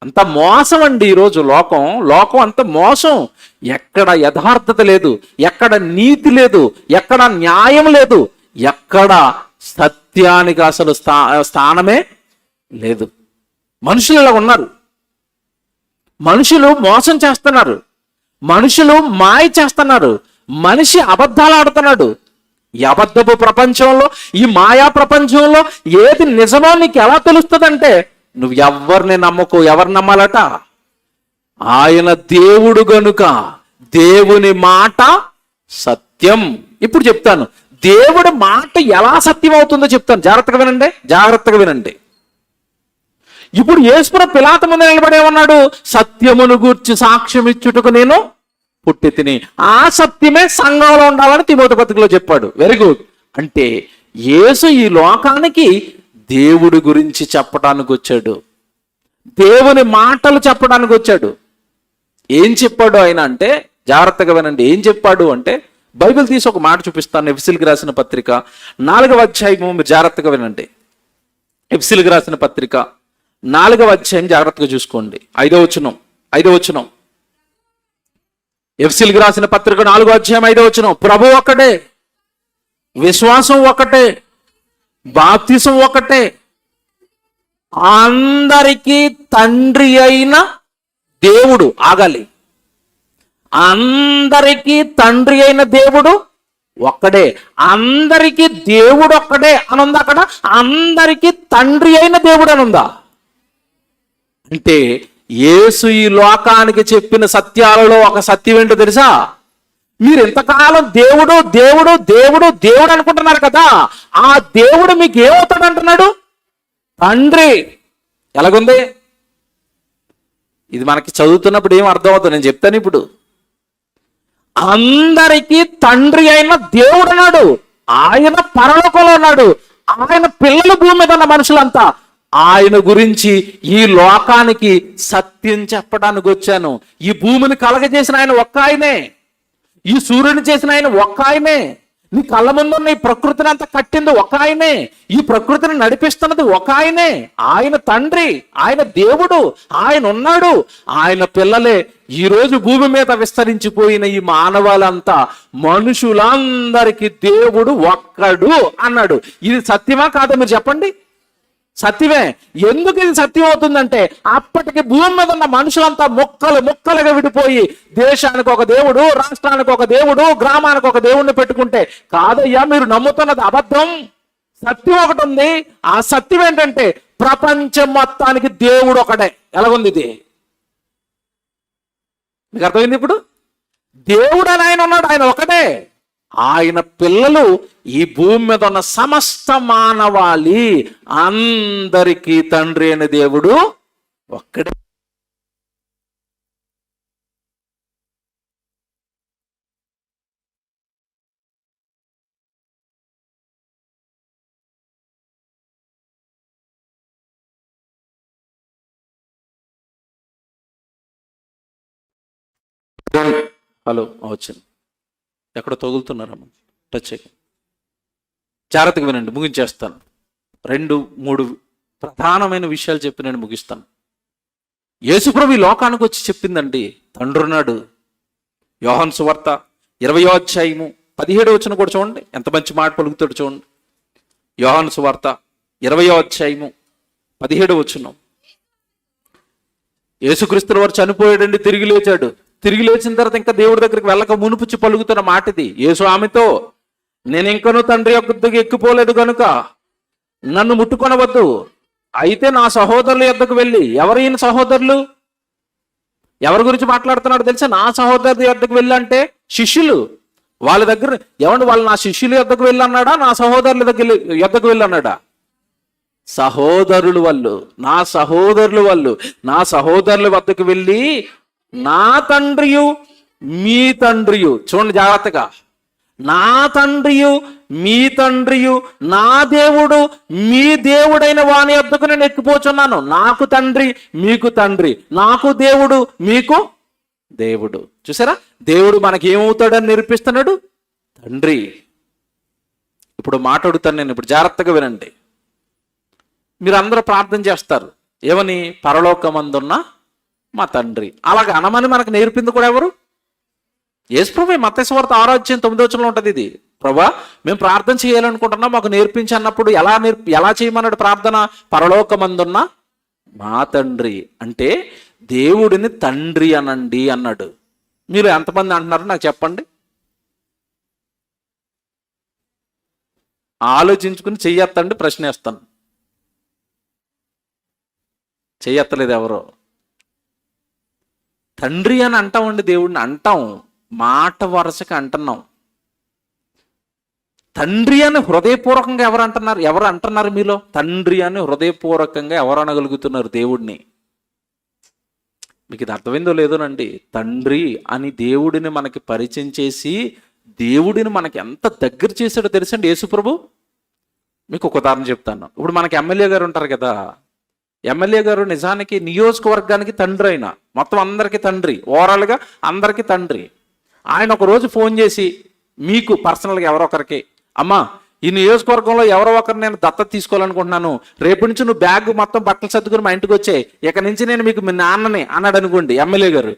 అంత మోసం అండి ఈరోజు లోకం అంత మోసం. ఎక్కడ యథార్థత లేదు, ఎక్కడ నీతి లేదు, ఎక్కడ న్యాయం లేదు, ఎక్కడ సత్యానికి అసలు స్థానమే లేదు. మనుషులు ఇలా ఉన్నారు. మనుషులు మోసం చేస్తున్నారు, మనుషులు మాయ చేస్తున్నారు, మనిషి అబద్ధాలు ఆడుతున్నాడు. ఈ అబద్ధపు ప్రపంచంలో, ఈ మాయా ప్రపంచంలో ఏది నిజమో నీకు ఎలా తెలుస్తుందంటే, నువ్వు ఎవరిని నమ్మకు. ఎవరు నమ్మాలట? ఆయన దేవుడు గనుక దేవుని మాట సత్యం. ఇప్పుడు చెప్తాను, దేవుడి మాట ఎలా సత్యం అవుతుందో చెప్తాను. జాగ్రత్తగా వినండి. ఇప్పుడు యేసుప్రభు పిలాతు ముందు నిలబడే ఉన్నాడు. సత్యమును గూర్చి సాక్ష్యం ఇచ్చుటకు నేను పుట్టి తిని. ఆ సత్యమే సంఘంలో ఉండాలని తిమోతి పత్రికలో చెప్పాడు. Very good. అంటే యేసు ఈ లోకానికి దేవుడి గురించి చెప్పడానికి వచ్చాడు, దేవుని మాటలు చెప్పడానికి వచ్చాడు. ఏం చెప్పాడు ఆయన అంటే, జాగ్రత్తగా వినండి. ఏం చెప్పాడు అంటే, బైబిల్ తీసి ఒక మాట చూపిస్తాను. ఎఫెసీయులకు రాసిన పత్రిక 4వ అధ్యాయము, మీరు జాగ్రత్తగా వినండి. ఎఫెసీయులకు రాసిన పత్రిక 4వ అధ్యాయం జాగ్రత్తగా చూసుకోండి. 5వ వచనం. ఎఫెసీయులకు రాసిన పత్రిక 4వ అధ్యాయం 5వ వచనం. ప్రభు ఒక్కటే, విశ్వాసం ఒకటే, బాప్తిసం ఒకటే, అందరికీ తండ్రి అయిన దేవుడు. ఆగాలి. అందరికీ తండ్రి అయిన దేవుడు ఒక్కడే. అందరికీ దేవుడు ఒక్కడే అనుందా అక్కడ? అందరికీ తండ్రి అయిన దేవుడు అనుందా? అంటే యేసు ఈ లోకానికి చెప్పిన సత్యాలలో ఒక సత్యం ఏంటో తెలుసా? మీరు ఎంతకాలం దేవుడు దేవుడు దేవుడు దేవుడు అనుకుంటున్నారు కదా, ఆ దేవుడు మీకు ఏమవుతాడు అంటున్నాడు? తండ్రి. ఎలాగుంది ఇది? మనకి చదువుతున్నప్పుడు ఏం అర్థం అవుతుంది, నేను చెప్తాను ఇప్పుడు. అందరికీ తండ్రి అయిన దేవుడు అన్నాడు. ఆయన పరలోకంలో ఉన్నాడు. ఆయన పిల్లలు భూమి మీద ఉన్న మనుషులంతా. ఆయన గురించి ఈ లోకానికి సత్యం చెప్పడానికి వచ్చాను. ఈ భూమిని కలగజేసిన ఆయన ఒక్క ఆయనే, ఈ సూర్యుని చేసిన ఆయన ఒక్క ఆయనే, నీ కళ్ళ ముందున్న ఈ ప్రకృతిని అంతా కట్టింది ఒక ఆయనే, ఈ ప్రకృతిని నడిపిస్తున్నది ఒక ఆయనే. ఆయన తండ్రి, ఆయన దేవుడు, ఆయన ఉన్నాడు. ఆయన పిల్లలే ఈరోజు భూమి మీద విస్తరించిపోయిన ఈ మానవాళంతా. మనుషులందరికీ దేవుడు ఒక్కడు అన్నాడు. ఇది సత్యమా కాదా మీరు చెప్పండి? సత్యమే. ఎందుకు ఇది సత్యం అవుతుందంటే, అప్పటికి భూమి మీద ఉన్న మనుషులంతా ముక్కలుగా విడిపోయి దేశానికి ఒక దేవుడు, రాష్ట్రానికి ఒక దేవుడు, గ్రామానికి ఒక దేవుడిని పెట్టుకుంటే, కాదయ్యా మీరు నమ్ముతున్నది అబద్ధం. సత్యం ఒకటి ఉంది. ఆ సత్యం ఏంటంటే, ప్రపంచం మొత్తానికి దేవుడు ఒకడే. ఎలాగుంది ఇది? మీకు అర్థమైంది ఇప్పుడు? దేవుడు అని ఆయన ఉన్నాడు, ఆయన ఒకటే. ఆయన పిల్లలు ఈ భూమి మీద ఉన్న సమస్త మానవాళి అందరికీ తండ్రి అయిన దేవుడు ఒక్కడే. హలో, వచ్చింది. ఎక్కడ తగులుతున్నారమ్మా? టచ్ చేయండి. జాగ్రత్తగా వినండి, ముగించేస్తాను. 2-3 ప్రధానమైన విషయాలు చెప్పి నేను ముగిస్తాను. యేసుప్రభు ఈ లోకానికి వచ్చి చెప్పిందండి, తండ్రున్నాడు. యోహాను సువార్త 20వ అధ్యాయము 17వ వచనం కూడా చూడండి, ఎంత మంచి మాట పలుకుతాడు చూడండి. యోహాను సువార్త 20వ అధ్యాయము 17వ వచనం. యేసుక్రీస్తు వారు చనిపోయాడండి, తిరిగి లేచాడు. తిరిగి లేచిన తర్వాత ఇంకా దేవుడి దగ్గరికి వెళ్ళక మునుపుచ్చి పలుకుతున్న మాట ఇది. యేసు ఆమెతో, నేను ఇంకనూ తండ్రి యొద్దకు ఎక్కిపోలేదు కనుక నన్ను ముట్టుకొనవద్దు. అయితే నా సహోదరుల యొద్దకు వెళ్ళి. ఎవరు ఈయన సహోదరులు? ఎవరి గురించి మాట్లాడుతున్నాడు తెలుసా? నా సహోదరుల యొద్దకు వెళ్ళి అంటే శిష్యులు. వాళ్ళ దగ్గర ఏమంటే వాళ్ళు నా శిష్యుల యొద్దకు వెళ్ళి అన్నాడా, నా సహోదరుల యొద్దకు వెళ్ళి అన్నాడా? సహోదరుల వాళ్ళు, నా సహోదరుల వాళ్ళు, నా సహోదరుల వద్దకు వెళ్ళి నా తండ్రియు మీ తండ్రియు, చూడండి జాగ్రత్తగా, నా తండ్రియు మీ తండ్రియు, నా దేవుడు మీ దేవుడైన వాని వద్దకు నేను ఎక్కిపోచున్నాను. నాకు తండ్రి మీకు తండ్రి, నాకు దేవుడు మీకు దేవుడు. చూసారా, దేవుడు మనకి ఏమవుతాడని నిరూపిస్తున్నాడు, తండ్రి. ఇప్పుడు మాట్లాడుతాను నేను, ఇప్పుడు జాగ్రత్తగా వినండి. మీరు అందరూ ప్రార్థన చేస్తారు ఏమని, పరలోకమందున్న మా తండ్రి. అలాగ అనమని మనకు నేర్పింది కూడా ఎవరు? యేసుప్రభువే. మత్తయి సువార్త 6:9 ఉంటుంది ఇది. ప్రభా, మేము ప్రార్థన చేయాలనుకుంటున్నాం, మాకు నేర్పించి అన్నప్పుడు ఎలా చేయమన్నాడు ప్రార్థన? పరలోకమందున్న మా తండ్రి. అంటే దేవుడిని తండ్రి అనండి అన్నాడు. మీరు ఎంతమంది అంటున్నారు నాకు చెప్పండి. ఆలోచించుకుని చెయ్యొత్తండి, ప్రశ్న వేస్తాను. చెయ్యత్తలేదు ఎవరో. తండ్రి అని అంటామండి, దేవుడిని అంటాం, మాట వరుసగా అంటున్నాం. తండ్రి అని హృదయపూర్వకంగా ఎవరు అంటున్నారు మీలో? తండ్రి అని హృదయపూర్వకంగా ఎవరు అనగలుగుతున్నారు దేవుడిని? మీకు ఇది అర్థమైందో లేదోనండి. తండ్రి అని దేవుడిని మనకి పరిచయం చేసి దేవుడిని మనకి ఎంత దగ్గర చేశాడో తెలుసండి యేసుప్రభు. మీకు ఒక ఉదాహరణ చెప్తాను. ఇప్పుడు మనకి ఎమ్మెల్యే గారు ఉంటారు కదా, ఎమ్మెల్యే గారు నిజానికి నియోజకవర్గానికి తండ్రి, అయినా మొత్తం అందరికీ తండ్రి, ఓవరాల్గా అందరికీ తండ్రి. ఆయన ఒక రోజు ఫోన్ చేసి మీకు పర్సనల్గా ఎవరో ఒకరికి, అమ్మా ఈ నియోజకవర్గంలో ఎవరో ఒకరు నేను దత్తత తీసుకోవాలనుకుంటున్నాను, రేపు నుంచి నువ్వు బ్యాగ్ మొత్తం బట్టలు సర్దుకుని మా ఇంటికి వచ్చే, ఇక నుంచి నేను మీకు మీ నాన్నని అన్నాడు అనుకోండి ఎమ్మెల్యే గారు,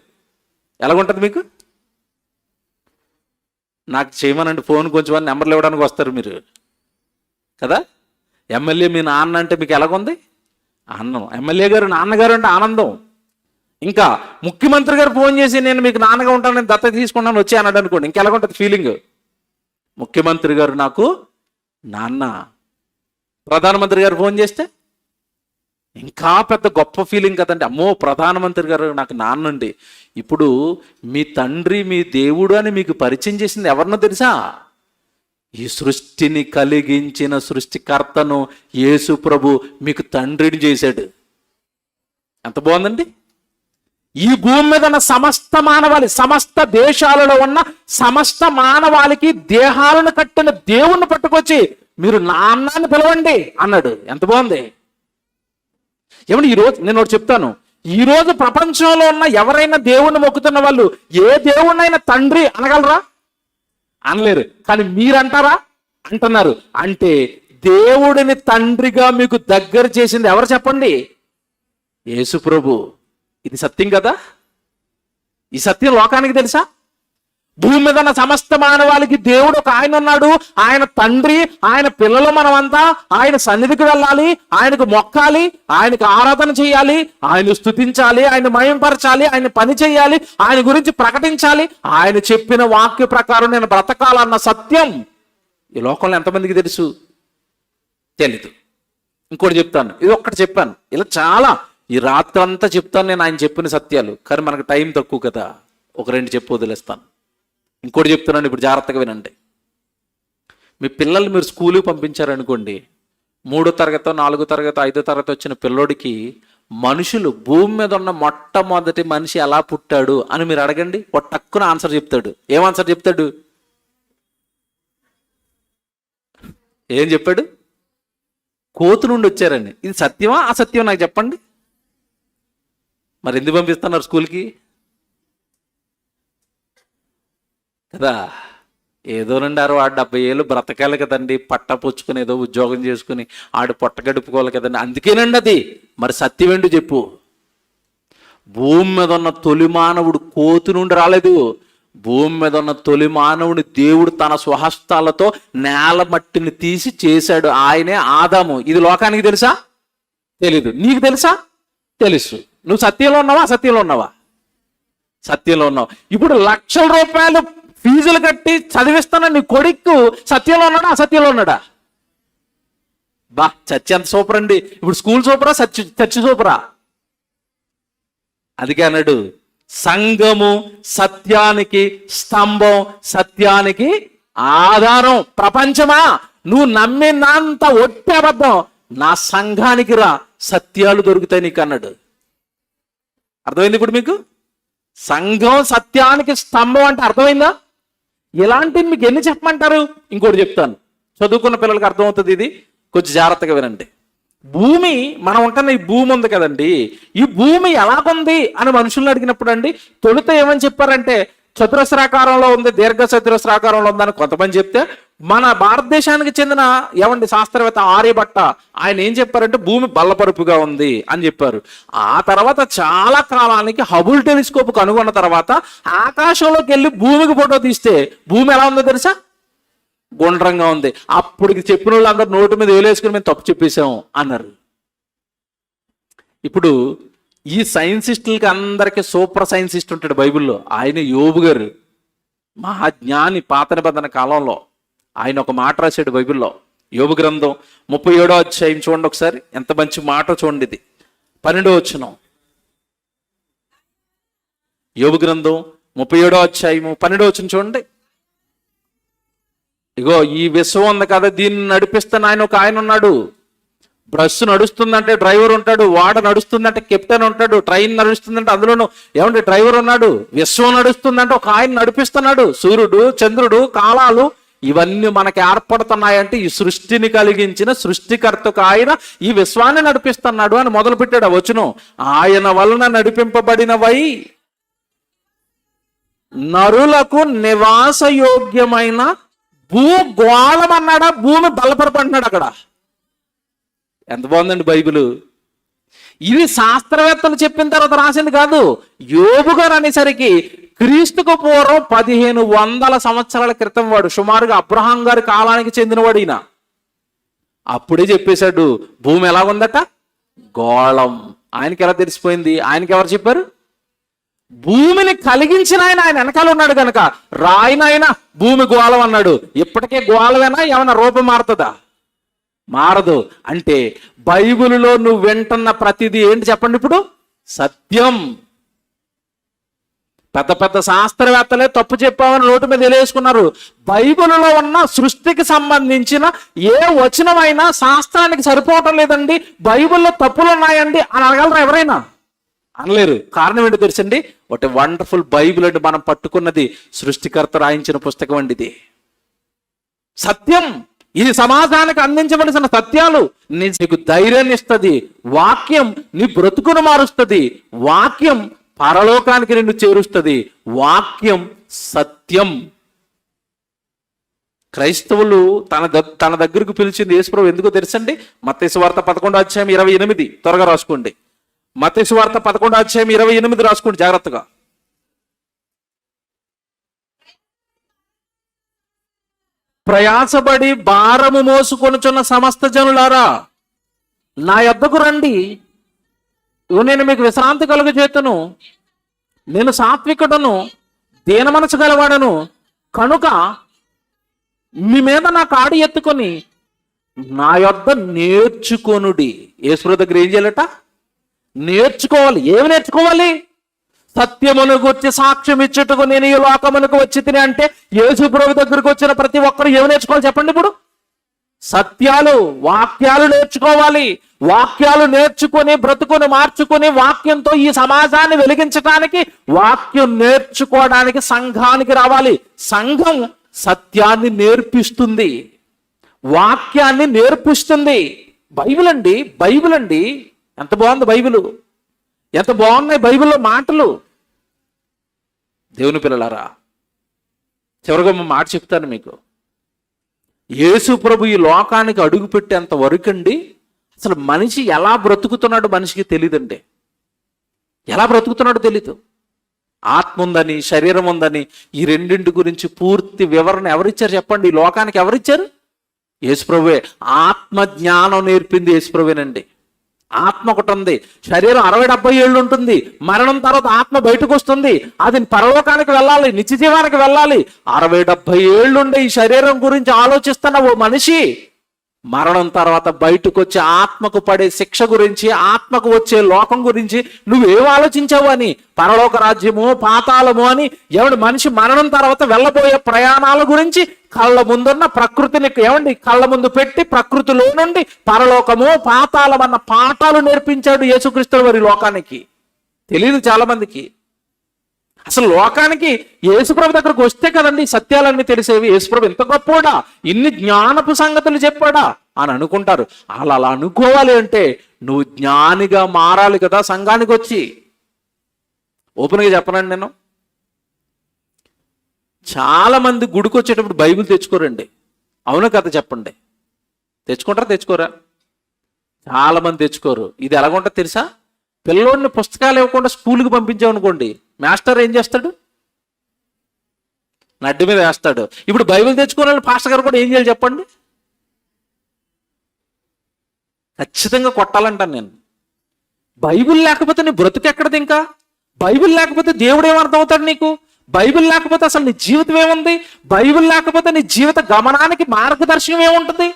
ఎలాగుంటుంది మీకు? నాకు చేయమనండి ఫోన్, కొంచెం నెంబర్లు ఇవ్వడానికి వస్తారు మీరు కదా. ఎమ్మెల్యే మీ నాన్న అంటే మీకు ఎలాగుంది? ఆనందం. ఎమ్మెల్యే గారు నాన్నగారు అంటే ఆనందం. ఇంకా ముఖ్యమంత్రి గారు ఫోన్ చేసి నేను మీకు నాన్నగా ఉంటాను, నేను దత్తత తీసుకుంటాను వచ్చి అన్నాడు అనుకోండి, ఇంకెలాగుంటుంది ఫీలింగ్? ముఖ్యమంత్రి గారు నాకు నాన్న. ప్రధానమంత్రి గారు ఫోన్ చేస్తే ఇంకా పెద్ద గొప్ప ఫీలింగ్ కదండి. అమ్మో, ప్రధానమంత్రి గారు నాకు నాన్నండి. ఇప్పుడు మీ తండ్రి మీ దేవుడు అని మీకు పరిచయం చేసింది ఎవరినో తెలుసా? ఈ సృష్టిని కలిగించిన సృష్టికర్తను యేసు ప్రభు మీకు తండ్రిని చేశాడు. ఎంత బాగుందండి. ఈ భూమి మీద ఉన్న సమస్త మానవాళి, సమస్త దేశాలలో ఉన్న సమస్త మానవాళికి దేహాలను కట్టిన దేవుణ్ణి పట్టుకొచ్చి మీరు నాన్నని పిలవండి అన్నాడు. ఎంత బాగుంది. ఏమంటే ఈరోజు నేను ఒకటి చెప్తాను, ఈరోజు ప్రపంచంలో ఉన్న ఎవరైనా దేవుణ్ణి మొక్కుతున్న వాళ్ళు ఏ దేవుణ్ణైనా తండ్రి అనగలరా? అనలేరు. కానీ మీరంటారా? అంటున్నారు. అంటే దేవుడిని తండ్రిగా మీకు దగ్గర చేసింది ఎవరు చెప్పండి? యేసు ప్రభు. ఇది సత్యం కదా. ఈ సత్యం లోకానికి తెలుసా? భూమి మీద ఉన్న సమస్త మానవాళికి దేవుడు ఒక ఆయన ఉన్నాడు, ఆయన తండ్రి. ఆయన పిల్లలు మనమంతా ఆయన సన్నిధికి వెళ్ళాలి, ఆయనకు మొక్కాలి, ఆయనకు ఆరాధన చేయాలి, ఆయన స్తుతించాలి, ఆయన మహిమపరచాలి, ఆయన పని చేయాలి, ఆయన గురించి ప్రకటించాలి, ఆయన చెప్పిన వాక్య ప్రకారం నేను బ్రతకాలన్న సత్యం ఈ లోకంలో ఎంతమందికి తెలుసు? తెలీదు. ఇంకోటి చెప్తాను, ఇది ఒక్కటి చెప్పాను, ఇలా చాలా ఈ రాత్రి అంతా చెప్తాను నేను ఆయన చెప్పిన సత్యాలు. కానీ మనకు టైం తక్కువ కదా, ఒక రెండు చెప్పి వదిలేస్తాను. ఇంకోటి చెప్తున్నాను, ఇప్పుడు జాగ్రత్తగా వినండి. మీ పిల్లలు మీరు స్కూల్కి పంపించారనుకోండి, 3వ తరగతో 4వ తరగతో 5వ తరగతి వచ్చిన పిల్లోడికి మనుషులు భూమి మీద ఉన్న మొట్టమొదటి మనిషి ఎలా పుట్టాడు అని మీరు అడగండి, ఒక టక్కున ఆన్సర్ చెప్తాడు. ఏం ఆన్సర్ చెప్తాడు? ఏం చెప్పాడు? కోతు నుండి వచ్చారండి. ఇది సత్యమా అసత్యం నాకు చెప్పండి. మరి ఎందుకు పంపిస్తున్నారు స్కూల్కి కదా? ఏదోనండి, 60-70 ఏళ్ళు బ్రతకాలి కదండి, పట్ట పుచ్చుకొని ఏదో ఉద్యోగం చేసుకుని ఆడు పొట్ట గడుపుకోవాలి కదండి, అందుకేనండి అది. మరి సత్యం ఏంటో చెప్పు. భూమి మీద ఉన్న తొలి మానవుడు కోతు నుండి రాలేదు. భూమి మీద ఉన్న తొలి మానవుని దేవుడు తన స్వహస్తాలతో నేల మట్టిని తీసి చేశాడు. ఆయనే ఆదాము. ఇది లోకానికి తెలుసా? తెలీదు. నీకు తెలుసా? తెలుసు. నువ్వు సత్యంలో ఉన్నావా అసత్యంలో ఉన్నావా? సత్యంలో ఉన్నావు. ఇప్పుడు లక్షల రూపాయలు ఫీజులు కట్టి చదివిస్తున్న నీ కొడుకు సత్యంలో ఉన్నాడా అసత్యంలో ఉన్నాడా? బా, చర్చ్ ఎంత సూపర్ అండి. ఇప్పుడు స్కూల్ సూపరా చర్చ్ సూపరా? అందుకే అన్నాడు, సంఘము సత్యానికి స్తంభం, సత్యానికి ఆధారం. ప్రపంచమా, నువ్వు నమ్మినంత ఒట్టి అబద్ధం. నా సంఘానికి రా, సత్యాలు దొరుకుతాయి నీకు అన్నాడు. అర్థమైంది ఇప్పుడు మీకు? సంఘం సత్యానికి స్తంభం అంటే అర్థమైందా? ఇలాంటివి మీకు ఎన్ని చెప్పమంటారు? ఇంకోటి చెప్తాను, చదువుకున్న పిల్లలకి అర్థమవుతుంది. ఇది కొంచెం జాగ్రత్తగా వినండి. భూమి, మనం ఉంటున్న ఈ భూమి ఉంది కదండి, ఈ భూమి ఎలాగుంది అని మనుషుల్ని అడిగినప్పుడు అండి, తొలుత ఏమని చెప్పారంటే చతురస్రాకారంలో ఉంది, దీర్ఘ చతురస్రాకారంలో ఉందని కొంతమంది చెప్తే, మన భారతదేశానికి చెందిన శాస్త్రవేత్త ఆర్యభట్ట ఆయన ఏం చెప్పారంటే భూమి బల్లపరుపుగా ఉంది అని చెప్పారు. ఆ తర్వాత చాలా కాలానికి హబుల్ టెలిస్కోప్ కనుగొన్న తర్వాత ఆకాశంలోకి వెళ్ళి భూమికి ఫోటో తీస్తే భూమి ఎలా ఉందో తెలుసా? గుండ్రంగా ఉంది. అప్పటికి చెప్పిన వాళ్ళు అందరు నోటి మీద వేలేసుకుని మేము తప్పు చెప్పేశాం అన్నారు. ఇప్పుడు ఈ సైన్సిస్టులకి అందరికీ సూపర్ సైన్సిస్ట్ ఉంటాడు బైబిల్లో, ఆయన యోబు గారు, మహాజ్ఞాని. పాత నిబంధన కాలంలో ఆయన ఒక మాట రాశాడు బైబిల్లో. యోబు గ్రంథం 37వ అధ్యాయం చూడండి ఒకసారి, ఎంత మంచి మాట చూడండి. ఇది 12వ వచనం. యోబు గ్రంథం 37వ అధ్యాయము 12వ వచనం చూడండి. ఇగో ఈ విశ్వం ఉంది కదా, దీన్ని నడిపిస్తున్న ఆయన ఉన్నాడు. బస్సు నడుస్తుందంటే డ్రైవర్ ఉంటాడు, వాడ నడుస్తుందంటే కెప్టెన్ ఉంటాడు, ట్రైన్ నడుస్తుందంటే అందులోనూ ఏమంటే డ్రైవర్ ఉన్నాడు. విశ్వం నడుస్తుందంటే ఒక ఆయన నడిపిస్తున్నాడు. సూర్యుడు, చంద్రుడు, కాలాలు ఇవన్నీ మనకి ఏర్పడుతున్నాయంటే ఈ సృష్టిని కలిగించిన సృష్టికర్తకు ఆయన ఈ విశ్వాన్ని నడిపిస్తున్నాడు అని మొదలుపెట్టాడు ఆ వచనం. ఆయన వలన నడిపింపబడినవై నరులకు నివాసయోగ్యమైన భూగోళం అన్నాడా, భూమి బలపరపు అంటున్నాడు అక్కడ. ఎంత బాగుందండి బైబిల్. ఇది శాస్త్రవేత్తలు చెప్పిన తర్వాత రాసింది కాదు. యోబు గారు అనేసరికి క్రీస్తుకు పూర్వం 1500 సంవత్సరాల క్రితం వాడు, సుమారుగా అబ్రహాం గారి కాలానికి చెందినవాడు ఈయన. అప్పుడే చెప్పేశాడు భూమి ఎలా ఉందట, గోళం. ఆయనకి ఎలా తెలిసిపోయింది? ఆయనకి ఎవరు చెప్పారు? భూమిని కలిగించిన ఆయన వెనకాల ఉన్నాడు కనుక రాయినైన భూమి గోళం అన్నాడు. ఇప్పటికే గోళమేనా, ఏమైనా రూపం మారుతుందా? మారదు. అంటే బైబిలులో నువ్వు వింటున్న ప్రతిదీ ఏంటి చెప్పండి ఇప్పుడు? సత్యం. పెద్ద పెద్ద శాస్త్రవేత్తలే తప్పు చెప్పామని నోటి మీద తెలియజేసుకున్నారు. బైబిలులో ఉన్న సృష్టికి సంబంధించిన ఏ వచనమైనా శాస్త్రానికి సరిపోవటం లేదండి, బైబిల్లో తప్పులు ఉన్నాయండి అని అనగలరా ఎవరైనా? అనలేరు. కారణం ఏంటో తెలుసండి, ఒకటి వండర్ఫుల్ బైబిల్ అండి. మనం పట్టుకున్నది సృష్టికర్త రాయించిన పుస్తకం అండి ఇది. సత్యం. ఇది సమాజానికి అందించవలసిన సత్యాలు. నీకు ధైర్యాన్ని ఇస్తుంది. వాక్యం నీ బ్రతుకును మారుస్తుంది. వాక్యం పరలోకానికి నిన్ను చేరుస్తుంది. వాక్యం సత్యం. క్రైస్తవులు తన దగ్గరకు పిలిచింది యేసుప్రభు ఎందుకో తెలుసండి? మత్తయి సువార్త 11వ అధ్యాయం 28. త్వరగా రాసుకోండి. మత్తయి సువార్త 11వ అధ్యాయం 28 రాసుకోండి జాగ్రత్తగా. ప్రయాసపడి భారము మోసుకొనుచున్న సమస్త జనులారా నా యొద్దకు రండి, నేను మీకు విశ్రాంతి కలుగజేతును. నేను సాత్వికుడను, దీన మనసు గలవాడను కనుక మీ మీద నా కాడి ఎత్తుకొని నా యొద్ద నేర్చుకొనుడి. యేసు దగ్గర ఏం చేయాలట? నేర్చుకోవాలి. ఏమి నేర్చుకోవాలి? సత్యమును గురించి సాక్ష్యం ఇచ్చుటకు నేను ఈ లోకమునకు వచ్చి తిని అంటే యేసు ప్రభు దగ్గరకు వచ్చిన ప్రతి ఒక్కరు ఏమి నేర్చుకోవాలి చెప్పండి ఇప్పుడు? సత్యాలు, వాక్యాలు నేర్చుకోవాలి. వాక్యాలు నేర్చుకొని బ్రతుకుని మార్చుకొని వాక్యంతో ఈ సమాజాన్ని వెలిగించడానికి, వాక్యం నేర్చుకోవడానికి సంఘానికి రావాలి. సంఘం సత్యాన్ని నేర్పిస్తుంది, వాక్యాన్ని నేర్పిస్తుంది. బైబిల్ అండి, బైబిల్ అండి. ఎంత బాగుంది బైబిల్, ఎంత బాగున్నాయి బైబిల్లో మాటలు. దేవుని పిల్లలారా, చివరిగా మాట చెప్తాను మీకు. యేసు ప్రభు ఈ లోకానికి అడుగు పెట్టేంత వరకండి అసలు మనిషి ఎలా బ్రతుకుతున్నాడు మనిషికి తెలియదండి. ఎలా బ్రతుకుతున్నాడో తెలీదు. ఆత్మ ఉందని, శరీరం ఉందని, ఈ రెండింటి గురించి పూర్తి వివరణ ఎవరిచ్చారు చెప్పండి? ఈ లోకానికి ఎవరిచ్చారు? యేసు ప్రభువే. ఆత్మ జ్ఞానం నేర్పింది యేసు ప్రభువేనండి. ఆత్మ ఒకటి ఉంది. శరీరం 60-70 ఏళ్ళు ఉంటుంది. మరణం తర్వాత ఆత్మ బయటకు వస్తుంది. అది పరలోకానికి వెళ్ళాలి, నిత్య జీవానికి వెళ్ళాలి. 60-70 ఏళ్ళు ఉండే ఈ శరీరం గురించి ఆలోచిస్తున్న ఓ మనిషి మరణం తర్వాత బయటకు వచ్చే ఆత్మకు పడే శిక్ష గురించి, ఆత్మకు వచ్చే లోకం గురించి నువ్వేం ఆలోచించావు అని, పరలోక రాజ్యము పాతాళము అని ఏమండి మనిషి మరణం తర్వాత వెళ్ళబోయే ప్రయాణాల గురించి కళ్ళ ముందున్న ప్రకృతిని ఏమండి కళ్ళ ముందు పెట్టి ప్రకృతిలో నుండి పరలోకము పాతాళం అన్న పాఠాలు నేర్పించాడు యేసుక్రీస్తు వారి లోకానికి. తెలియదు చాలా మందికి. అసలు లోకానికి యేసుప్రభు దగ్గరకు వస్తే కదండి సత్యాలన్నీ తెలిసేవి. యేసుప్రభు ఎంత గొప్పోడా, ఇన్ని జ్ఞానపు సంగతులు చెప్పాడా అని అనుకుంటారు. అలా అనుకోవాలి అంటే నువ్వు జ్ఞానిగా మారాలి కదా సంఘానికి వచ్చి. ఓపెన్గా చెప్పనండి, నేను చాలా మంది గుడికి వచ్చేటప్పుడు బైబిల్ తెచ్చుకోరండి. అవును కదా చెప్పండి, తెచ్చుకుంటారా తెచ్చుకోరా? చాలా మంది తెచ్చుకోరు. ఇది ఎలాగుంటుంది తెలుసా? పిల్లోడిని పుస్తకాలు ఇవ్వకుండా స్కూల్కి పంపించామనుకోండి, మాస్టర్ ఏం చేస్తాడు? నడ్డి మీద వేస్తాడు. ఇప్పుడు బైబిల్ తెచ్చుకునే వాళ్ళు పాస్టర్ గారు కూడా ఏం చేయాలి చెప్పండి? ఖచ్చితంగా కొట్టాలంటాను నేను. బైబిల్ లేకపోతే నీ బ్రతుకు ఎక్కడది? ఇంకా బైబిల్ లేకపోతే దేవుడు ఏమర్థం అవుతాడు నీకు? బైబిల్ లేకపోతే అసలు నీ జీవితం ఏముంది? బైబిల్ లేకపోతే నీ జీవిత గమనానికి మార్గదర్శనం ఏముంటుంది?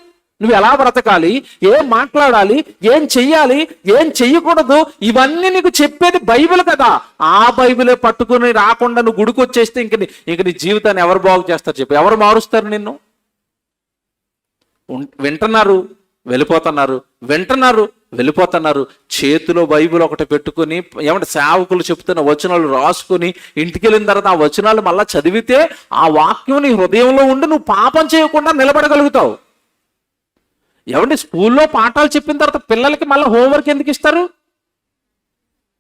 నువ్వు ఎలా బ్రతకాలి, ఏం మాట్లాడాలి, ఏం చెయ్యాలి, ఏం చెయ్యకూడదు, ఇవన్నీ నీకు చెప్పేది బైబిల్ కదా. ఆ బైబిలే పట్టుకుని రాకుండా నువ్వు గుడికి వచ్చేస్తే ఇంక నీ జీవితాన్ని ఎవరు బాగు చేస్తారు చెప్పు? ఎవరు మారుస్తారు నిన్ను? వింటున్నారు వెళ్ళిపోతున్నారు, వింటున్నారు వెళ్ళిపోతున్నారు. చేతిలో బైబిల్ ఒకటి పెట్టుకుని ఏమంటే సేవకులు చెప్తున్న వచనాలు రాసుకుని ఇంటికి వెళ్ళిన తర్వాత ఆ వచనాలు మళ్ళీ చదివితే ఆ వాక్యం నీ హృదయంలో ఉండి నువ్వు పాపం చేయకుండా నిలబడగలుగుతావు. ఏమంటే స్కూల్లో పాఠాలు చెప్పిన తర్వాత పిల్లలకి మళ్ళీ హోంవర్క్ ఎందుకు ఇస్తారు?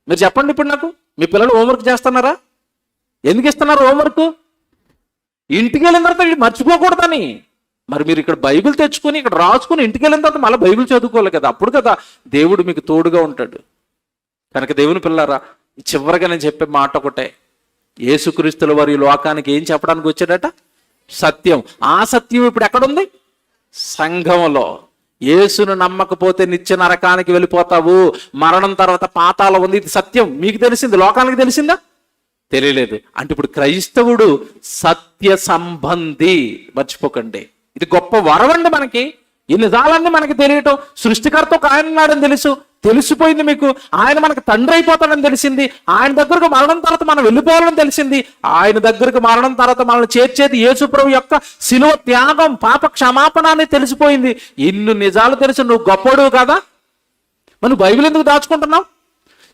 మీరు చెప్పండి. ఇప్పుడు నాకు మీ పిల్లలు హోంవర్క్ చేస్తున్నారా? ఎందుకు ఇస్తున్నారు హోంవర్క్? ఇంటికి వెళ్ళిన తర్వాత ఇది మర్చిపోకూడదని. మరి మీరు ఇక్కడ బైబిల్ తెచ్చుకొని ఇక్కడ రాసుకుని ఇంటికి వెళ్ళిన తర్వాత మళ్ళీ బైబిల్ చదువుకోవాలి కదా. అప్పుడు కదా దేవుడు మీకు తోడుగా ఉంటాడు. కనుక దేవుని పిల్లరా, చివరిగా నేను చెప్పే మాట ఒకటే, యేసుక్రీస్తుల వారి లోకానికి ఏం చెప్పడానికి వచ్చాడట? సత్యం. ఆ సత్యం ఇప్పుడు ఎక్కడుంది? సంఘంలో. యేసును నమ్మకపోతే నిత్య నరకానికి వెళ్ళిపోతావు, మరణం తర్వాత పాతాళం ఉంది. ఇది సత్యం. మీకు తెలిసింది, లోకానికి తెలిసిందా? తెలియలేదు. అంటే ఇప్పుడు క్రైస్తవుడు సత్య సంబంధి. మర్చిపోకండి, ఇది గొప్ప వరం అండి మనకి. ఈ నిజాలన్నీ మనకి తెలియటం. సృష్టికర్త ఒక ఆయన ఉన్నాడని తెలిసిపోయింది మీకు. ఆయన మనకు తండ్రి అయిపోతాడని తెలిసింది. ఆయన దగ్గరకు మరణం తర్వాత మనం వెళ్ళిపోవాలని తెలిసింది. ఆయన దగ్గరకు మరణం తర్వాత మనల్ని చేర్చేది యేసుప్రభు యొక్క శిలువ త్యాగం, పాప క్షమాపణ అని తెలిసిపోయింది. ఇన్ని నిజాలు తెలిసి నువ్వు గొప్పడు కదా. మనం బైబిల్ ఎందుకు దాచుకుంటున్నావు?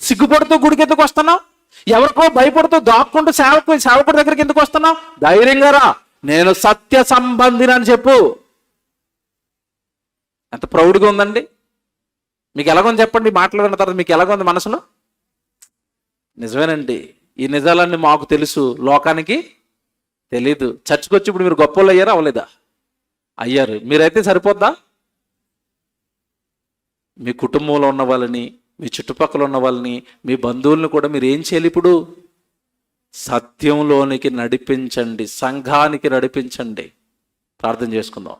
సిగ్గుపడుతూ గుడికి ఎందుకు వస్తున్నావు? ఎవరికో భయపడుతూ దాక్కుంటూ సేవకుడి దగ్గరికి ఎందుకు వస్తున్నావు? ధైర్యంగా రా, నేను సత్య సంబంధిని అని చెప్పు. ఎంత ప్రౌడ్గా ఉందండి. మీకు ఎలాగొంది చెప్పండి? మాట్లాడిన తర్వాత మీకు ఎలాగొంది మనసులో? నిజమేనండి, ఈ నిజాలన్నీ మాకు తెలుసు, లోకానికి తెలీదు. చర్చికి వచ్చి ఇప్పుడు మీరు గొప్పలు అయ్యారా? అవ్వలేదా? అయ్యారు. మీరైతే సరిపోద్దా? మీ కుటుంబంలో ఉన్న వాళ్ళని, మీ చుట్టుపక్కల ఉన్న వాళ్ళని, మీ బంధువులను కూడా మీరు ఏం చేయాలి? ఇప్పుడు సత్యంలోనికి నడిపించండి, సంఘానికి నడిపించండి. ప్రార్థన చేసుకుందాం.